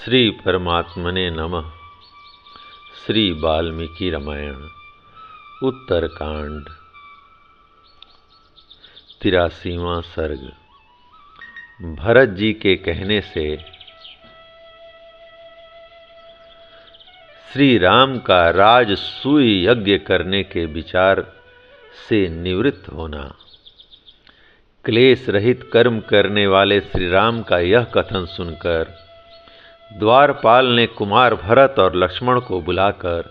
श्री परमात्मने नमः। श्री वाल्मीकि रामायण उत्तरकांड 83वां सर्ग। भरत जी के कहने से श्री राम का राजसूय यज्ञ करने के विचार से निवृत्त होना। क्लेश रहित कर्म करने वाले श्री राम का यह कथन सुनकर द्वारपाल ने कुमार भरत और लक्ष्मण को बुलाकर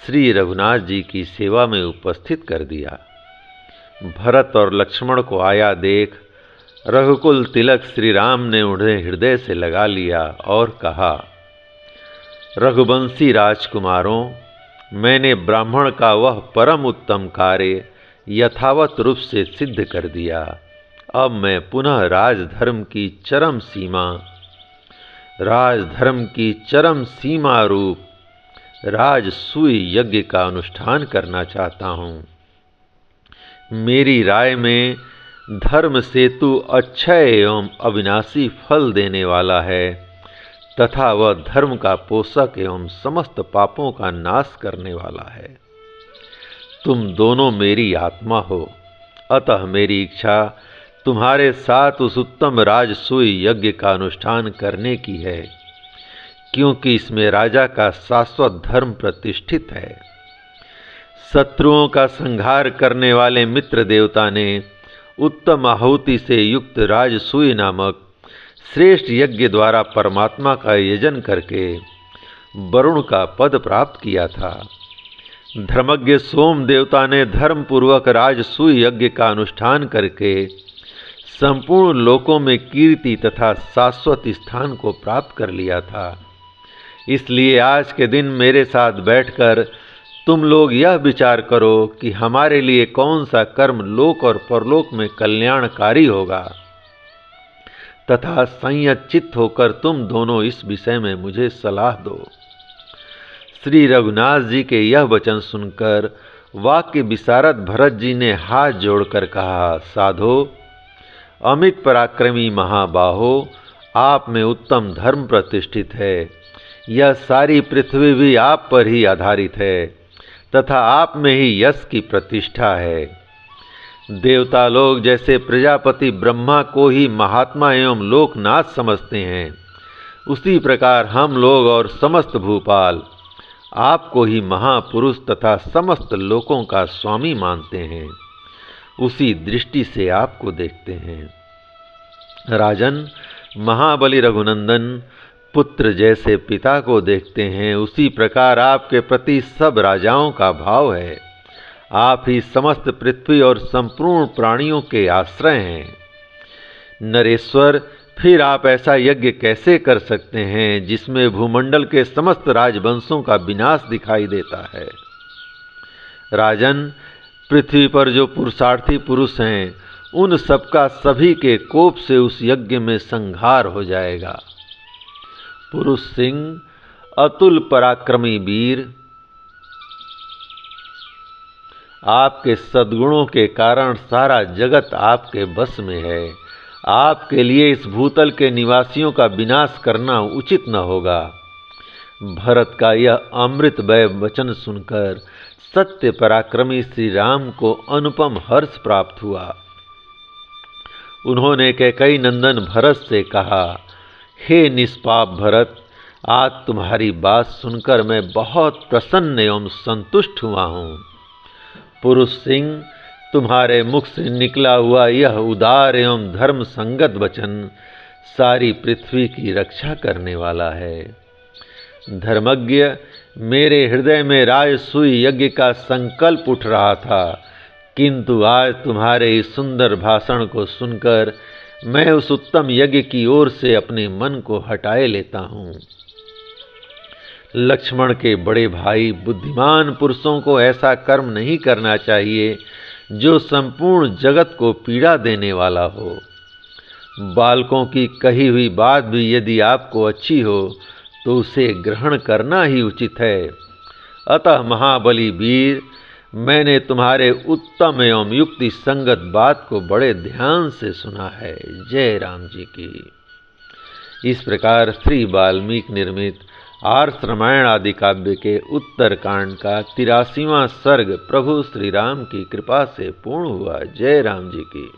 श्री रघुनाथ जी की सेवा में उपस्थित कर दिया। भरत और लक्ष्मण को आया देख रघुकुल तिलक श्री राम ने उन्हें हृदय से लगा लिया और कहा, रघुवंशी राजकुमारों, मैंने ब्राह्मण का वह परम उत्तम कार्य यथावत रूप से सिद्ध कर दिया। अब मैं पुनः राजधर्म की चरम सीमा रूप राजसूय यज्ञ का अनुष्ठान करना चाहता हूँ। मेरी राय में धर्म सेतु अक्षय एवं अविनाशी फल देने वाला है तथा वह धर्म का पोषक एवं समस्त पापों का नाश करने वाला है। तुम दोनों मेरी आत्मा हो, अतः मेरी इच्छा तुम्हारे साथ उस उत्तम राजसूय यज्ञ का अनुष्ठान करने की है, क्योंकि इसमें राजा का शाश्वत धर्म प्रतिष्ठित है। शत्रुओं का संहार करने वाले मित्र देवता ने उत्तम आहुति से युक्त राजसूय नामक श्रेष्ठ यज्ञ द्वारा परमात्मा का यजन करके वरुण का पद प्राप्त किया था। धर्मज्ञ सोम देवता ने धर्मपूर्वक राजसूय यज्ञ का अनुष्ठान करके संपूर्ण लोकों में कीर्ति तथा शाश्वत स्थान को प्राप्त कर लिया था। इसलिए आज के दिन मेरे साथ बैठकर तुम लोग यह विचार करो कि हमारे लिए कौन सा कर्म लोक और परलोक में कल्याणकारी होगा, तथा संयत होकर तुम दोनों इस विषय में मुझे सलाह दो। श्री रघुनाथ जी के यह वचन सुनकर वाक्य विशारद भरत जी ने हाथ जोड़कर कहा, साधो, अमित पराक्रमी महाबाहो, आप में उत्तम धर्म प्रतिष्ठित है। यह सारी पृथ्वी भी आप पर ही आधारित है तथा आप में ही यश की प्रतिष्ठा है। देवता लोग जैसे प्रजापति ब्रह्मा को ही महात्मा एवं लोकनाथ समझते हैं, उसी प्रकार हम लोग और समस्त भूपाल आपको ही महापुरुष तथा समस्त लोकों का स्वामी मानते हैं। उसी दृष्टि से आपको देखते हैं। राजन, महाबली रघुनंदन पुत्र जैसे पिता को देखते हैं, उसी प्रकार आपके प्रति सब राजाओं का भाव है। आप ही समस्त पृथ्वी और संपूर्ण प्राणियों के आश्रय हैं। नरेश्वर, फिर आप ऐसा यज्ञ कैसे कर सकते हैं जिसमें भूमंडल के समस्त राजवंशों का विनाश दिखाई देता है? राजन, पृथ्वी पर जो पुरुषार्थी पुरुष हैं, उन सबका सभी के कोप से उस यज्ञ में संहार हो जाएगा। पुरुष सिंह, अतुल पराक्रमी वीर, आपके सद्गुणों के कारण सारा जगत आपके बस में है। आपके लिए इस भूतल के निवासियों का विनाश करना उचित न होगा। भरत का यह अमृतमय वचन सुनकर सत्य पराक्रमी श्री राम को अनुपम हर्ष प्राप्त हुआ। उन्होंने कैकेयी नंदन भरत से कहा, हे निष्पाप भरत, आज तुम्हारी बात सुनकर मैं बहुत प्रसन्न एवं संतुष्ट हुआ हूँ। पुरुष सिंह, तुम्हारे मुख से निकला हुआ यह उदार एवं धर्म संगत वचन सारी पृथ्वी की रक्षा करने वाला है। धर्मज्ञ, मेरे हृदय में राजसूय यज्ञ का संकल्प उठ रहा था, किंतु आज तुम्हारे इस सुंदर भाषण को सुनकर मैं उस उत्तम यज्ञ की ओर से अपने मन को हटाए लेता हूँ। लक्ष्मण के बड़े भाई, बुद्धिमान पुरुषों को ऐसा कर्म नहीं करना चाहिए जो संपूर्ण जगत को पीड़ा देने वाला हो। बालकों की कही हुई बात भी यदि आपको अच्छी हो तो उसे ग्रहण करना ही उचित है। अतः महाबली वीर, मैंने तुम्हारे उत्तम एवं युक्ति संगत बात को बड़े ध्यान से सुना है। जय राम जी की। इस प्रकार श्री वाल्मीकि निर्मित आर्ष रामायण आदि काव्य के उत्तरकांड का 83वां सर्ग प्रभु श्री राम की कृपा से पूर्ण हुआ। जय राम जी की।